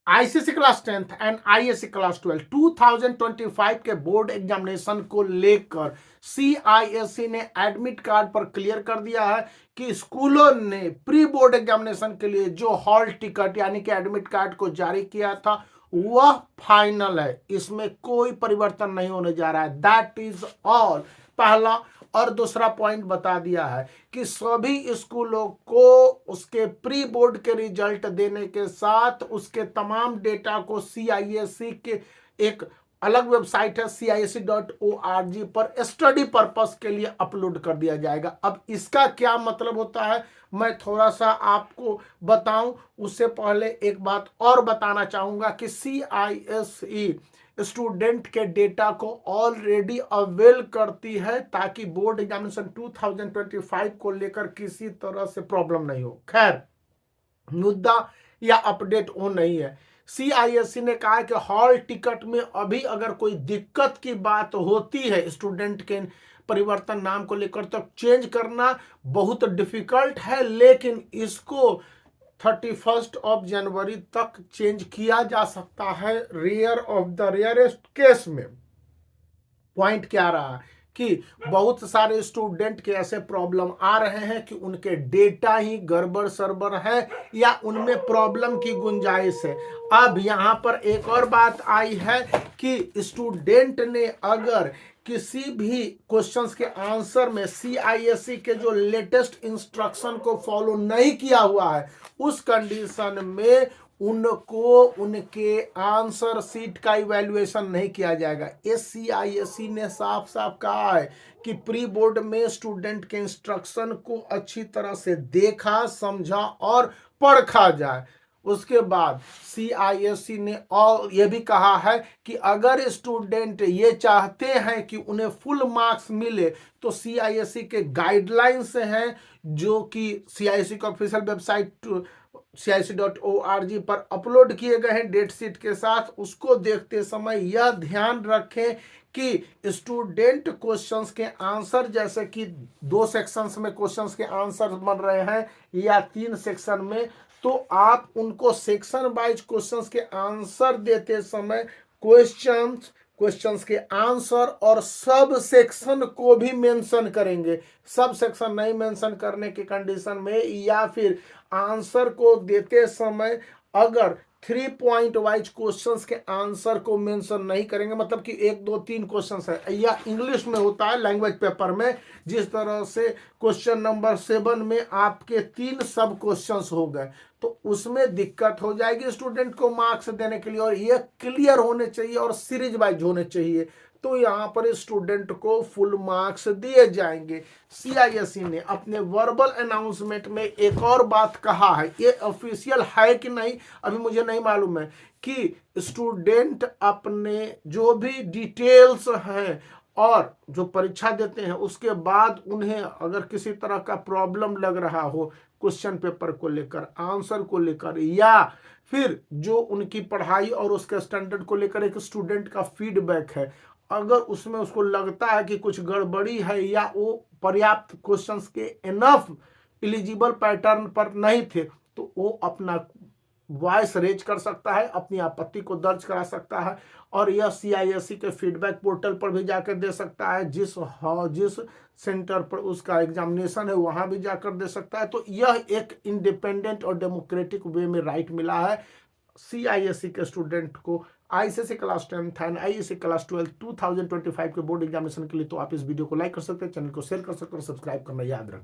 ICSE class 10th and ISC class 12 2025 के board examination को लेकर सीआईएससी ने एडमिट कार्ड पर क्लियर कर दिया है कि स्कूलों ने प्री बोर्ड एग्जामिनेशन के लिए जो हॉल टिकट यानी कि एडमिट कार्ड को जारी किया था वह फाइनल है। इसमें कोई परिवर्तन नहीं होने जा रहा है। That is all. पहला और दूसरा पॉइंट बता दिया है कि सभी स्कूलों को उसके प्री बोर्ड के रिजल्ट देने के साथ उसके तमाम डेटा को सीआईएससी के एक अलग वेबसाइट है CISE.org पर स्टडी पर्पस के लिए अपलोड कर दिया जाएगा। अब इसका क्या मतलब होता है मैं थोड़ा सा आपको बताऊं, उससे पहले एक बात और बताना चाहूंगा कि CISE स्टूडेंट के डेटा को ऑलरेडी अवेल करती है ताकि बोर्ड एग्जामिनेशन 2025 को लेकर किसी तरह से प्रॉब्लम नहीं हो। खैर, मुद्दा या अपडेट वो नहीं है। सीआईएससी ने कहा कि हॉल टिकट में अभी अगर कोई दिक्कत की बात होती है स्टूडेंट के परिवर्तन नाम को लेकर तो चेंज करना बहुत डिफिकल्ट है, लेकिन इसको 31 जनवरी तक चेंज किया जा सकता है rare of the rarest case में। पॉइंट क्या रहा कि बहुत सारे स्टूडेंट के ऐसे प्रॉब्लम आ रहे हैं कि उनके डेटा ही गड़बड़ सरबर है या उनमें प्रॉब्लम की गुंजाइश है। अब यहां पर एक और बात आई है कि स्टूडेंट ने अगर किसी भी क्वेश्चंस के आंसर में सीआईएससी के जो लेटेस्ट इंस्ट्रक्शन को फॉलो नहीं किया हुआ है उस कंडीशन में उनको उनके आंसर सीट का इवैल्यूएशन नहीं किया जाएगा। सीआईएससी ने साफ साफ कहा है कि प्री बोर्ड में स्टूडेंट के इंस्ट्रक्शन को अच्छी तरह से देखा समझा और परखा जाए। उसके बाद सीआईएससी ने और यह भी कहा है कि अगर स्टूडेंट ये चाहते हैं कि उन्हें फुल मार्क्स मिले तो सीआईएससी के गाइडलाइंस हैं जो कि सीआईएससी का ऑफिशियल वेबसाइट CISE.org पर अपलोड किए गए हैं डेट शीट के साथ। उसको देखते समय यह ध्यान रखें कि स्टूडेंट क्वेश्चंस के आंसर जैसे कि 2 सेक्शंस में क्वेश्चंस के आंसर बन रहे हैं या 3 सेक्शन में, तो आप उनको सेक्शन वाइज क्वेश्चंस के आंसर देते समय क्वेश्चंस के आंसर और सब सेक्शन को भी मेंशन करेंगे। सब सेक्शन नहीं मेंशन करने की कंडीशन में या फिर आंसर को देते समय अगर 3 पॉइंट वाइज क्वेश्चंस के आंसर को मेंशन नहीं करेंगे, मतलब कि 1 2 3 क्वेश्चंस है या इंग्लिश में होता है लैंग्वेज पेपर में जिस तरह से क्वेश्चन नंबर 7 में आपके 3 सब क्वेश्चंस हो गए तो उसमें दिक्कत हो जाएगी स्टूडेंट को मार्क्स देने के लिए और ये क्लियर होने चाहिए और सीरीज वाइज होने चाहिए। तो यहाँ पर स्टूडेंट को फुल मार्क्स दिए जाएंगे। सीआईएससी ने अपने वर्बल अनाउंसमेंट में एक और बात कहा है, ये ऑफिशियल है कि नहीं अभी मुझे नहीं मालूम है, कि स्टूडेंट अपने जो भी डिटेल्स हैं और जो परीक्षा देते हैं उसके बाद उन्हें अगर किसी तरह का प्रॉब्लम लग रहा हो क्वेश्चन पेपर को लेकर आंसर को लेकर या फिर जो उनकी पढ़ाई और उसके स्टैंडर्ड को लेकर एक स्टूडेंट का फीडबैक है, अगर उसमें उसको लगता है कि कुछ गड़बड़ी है या वो पर्याप्त क्वेश्चंस के इनफ एलिजिबल पैटर्न पर नहीं थे तो वो अपना वॉइस रेज कर सकता है, अपनी आपत्ति को दर्ज करा सकता है और यह सीआईएससी के फीडबैक पोर्टल पर भी जाकर दे सकता है। जिस सेंटर पर उसका एग्जामिनेशन है वहां भी जाकर दे सकता है। तो यह एक इंडिपेंडेंट और डेमोक्रेटिक वे में राइट मिला है सीआईएससी के स्टूडेंट को ICSE class 10 and ISC class 12 2025 के बोर्ड एग्जामिनेशन के लिए। तो आप इस वीडियो को लाइक कर सकते हैं, चैनल को शेयर कर सकते हैं और सब्सक्राइब करना याद रखें।